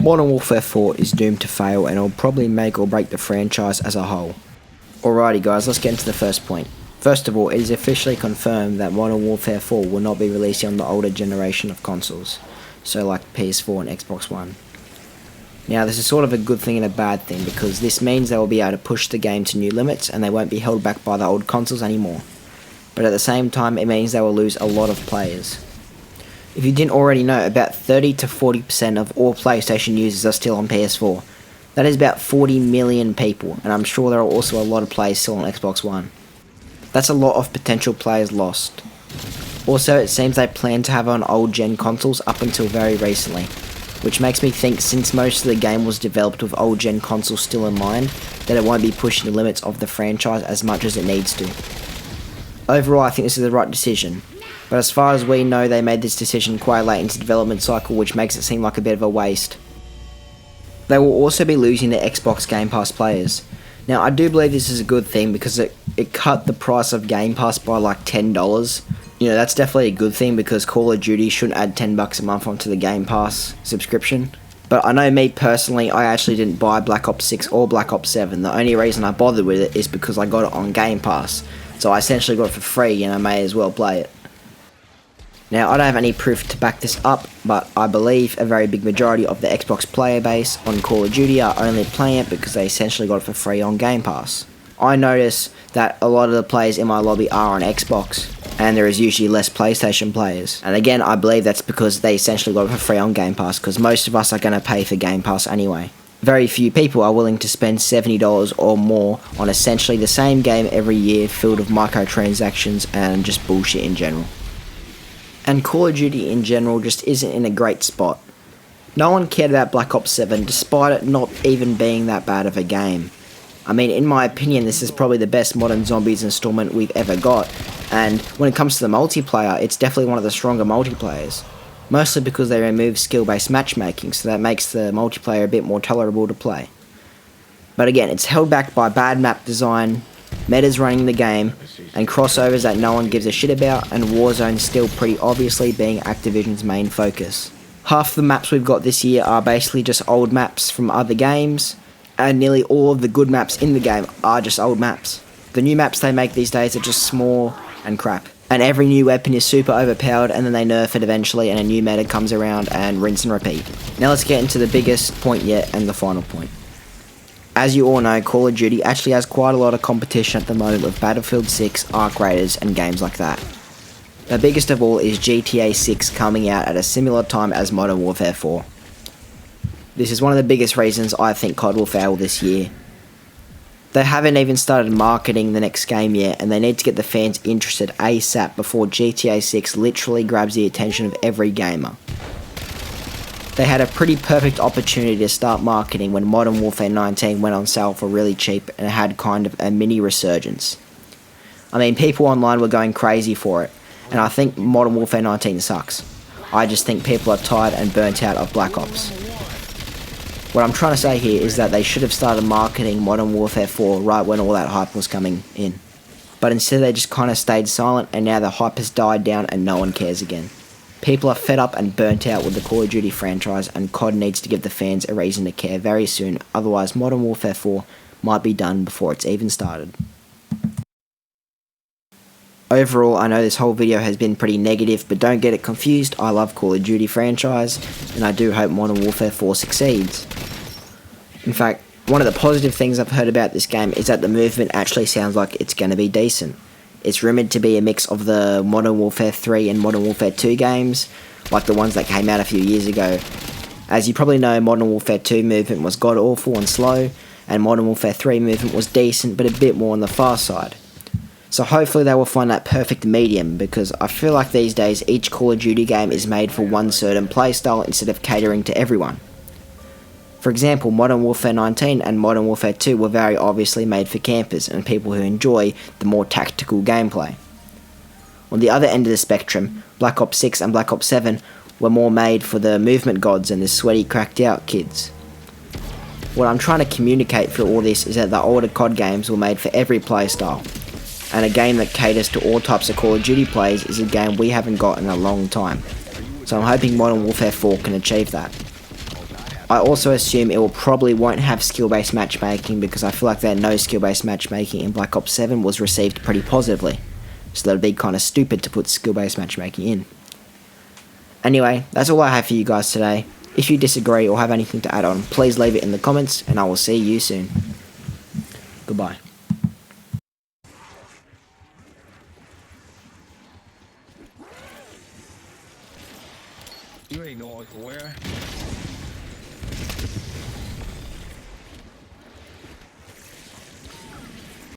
Modern Warfare 4 is doomed to fail and it'll probably make or break the franchise as a whole. Alrighty guys, let's get into the first point. First of all, it is officially confirmed that Modern Warfare 4 will not be released on the older generation of consoles, so like PS4 and Xbox One. Now this is sort of a good thing and a bad thing because this means they will be able to push the game to new limits and they won't be held back by the old consoles anymore. But at the same time it means they will lose a lot of players. If you didn't already know, about 30 to 40% of all PlayStation users are still on PS4. That is about 40 million people, and I'm sure there are also a lot of players still on Xbox One. That's a lot of potential players lost. Also, it seems they plan to have on old gen consoles up until very recently, which makes me think since most of the game was developed with old gen consoles still in mind, that it won't be pushing the limits of the franchise as much as it needs to. Overall, I think this is the right decision. But as far as we know, they made this decision quite late into the development cycle, which makes it seem like a bit of a waste. They will also be losing their Xbox Game Pass players. Now, I do believe this is a good thing because it cut the price of Game Pass by like $10. You know, that's definitely a good thing because Call of Duty shouldn't add $10 a month onto the Game Pass subscription. But I know me personally, I actually didn't buy Black Ops 6 or Black Ops 7. The only reason I bothered with it is because I got it on Game Pass. So I essentially got it for free and I may as well play it. Now, I don't have any proof to back this up, but I believe a very big majority of the Xbox player base on Call of Duty are only playing it because they essentially got it for free on Game Pass. I notice that a lot of the players in my lobby are on Xbox, and there is usually less PlayStation players. And again, I believe that's because they essentially got it for free on Game Pass, because most of us are going to pay for Game Pass anyway. Very few people are willing to spend $70 or more on essentially the same game every year filled with microtransactions and just bullshit in general. And Call of Duty in general just isn't in a great spot. No one cared about Black Ops 7 despite it not even being that bad of a game. I mean, in my opinion, this is probably the best Modern Zombies installment we've ever got, and when it comes to the multiplayer, it's definitely one of the stronger multiplayers. Mostly because they remove skill-based matchmaking, so that makes the multiplayer a bit more tolerable to play. But again, it's held back by bad map design, metas running the game, and crossovers that no one gives a shit about, and Warzone still pretty obviously being Activision's main focus. Half the maps we've got this year are basically just old maps from other games, and nearly all of the good maps in the game are just old maps. The new maps they make these days are just small and crap, and every new weapon is super overpowered and then they nerf it eventually and a new meta comes around and rinse and repeat. Now let's get into the biggest point yet and the final point. As you all know, Call of Duty actually has quite a lot of competition at the moment with Battlefield 6, Arc Raiders, and games like that. The biggest of all is GTA 6 coming out at a similar time as Modern Warfare 4. This is one of the biggest reasons I think COD will fail this year. They haven't even started marketing the next game yet, and they need to get the fans interested ASAP before GTA 6 literally grabs the attention of every gamer. They had a pretty perfect opportunity to start marketing when Modern Warfare 19 went on sale for really cheap and had kind of a mini resurgence. I mean, people online were going crazy for it, and I think Modern Warfare 19 sucks. I just think people are tired and burnt out of Black Ops. What I'm trying to say here is that they should have started marketing Modern Warfare 4 right when all that hype was coming in. But instead they just kind of stayed silent and now the hype has died down and no one cares again. People are fed up and burnt out with the Call of Duty franchise and COD needs to give the fans a reason to care very soon, otherwise Modern Warfare 4 might be done before it's even started. Overall, I know this whole video has been pretty negative, but don't get it confused, I love Call of Duty franchise, and I do hope Modern Warfare 4 succeeds. In fact, one of the positive things I've heard about this game is that the movement actually sounds like it's going to be decent. It's rumoured to be a mix of the Modern Warfare 3 and Modern Warfare 2 games, like the ones that came out a few years ago. As you probably know, Modern Warfare 2 movement was god-awful and slow, and Modern Warfare 3 movement was decent but a bit more on the fast side. So hopefully they will find that perfect medium, because I feel like these days each Call of Duty game is made for one certain playstyle instead of catering to everyone. For example, Modern Warfare 19 and Modern Warfare 2 were very obviously made for campers and people who enjoy the more tactical gameplay. On the other end of the spectrum, Black Ops 6 and Black Ops 7 were more made for the movement gods and the sweaty cracked out kids. What I'm trying to communicate through all this is that the older COD games were made for every playstyle, and a game that caters to all types of Call of Duty players is a game we haven't got in a long time. So I'm hoping Modern Warfare 4 can achieve that. I also assume it will probably won't have skill-based matchmaking because I feel like that no skill-based matchmaking in Black Ops 7 was received pretty positively. So that would be kind of stupid to put skill-based matchmaking in. Anyway, that's all I have for you guys today. If you disagree or have anything to add on, please leave it in the comments and I will see you soon. Goodbye. You ain't going where?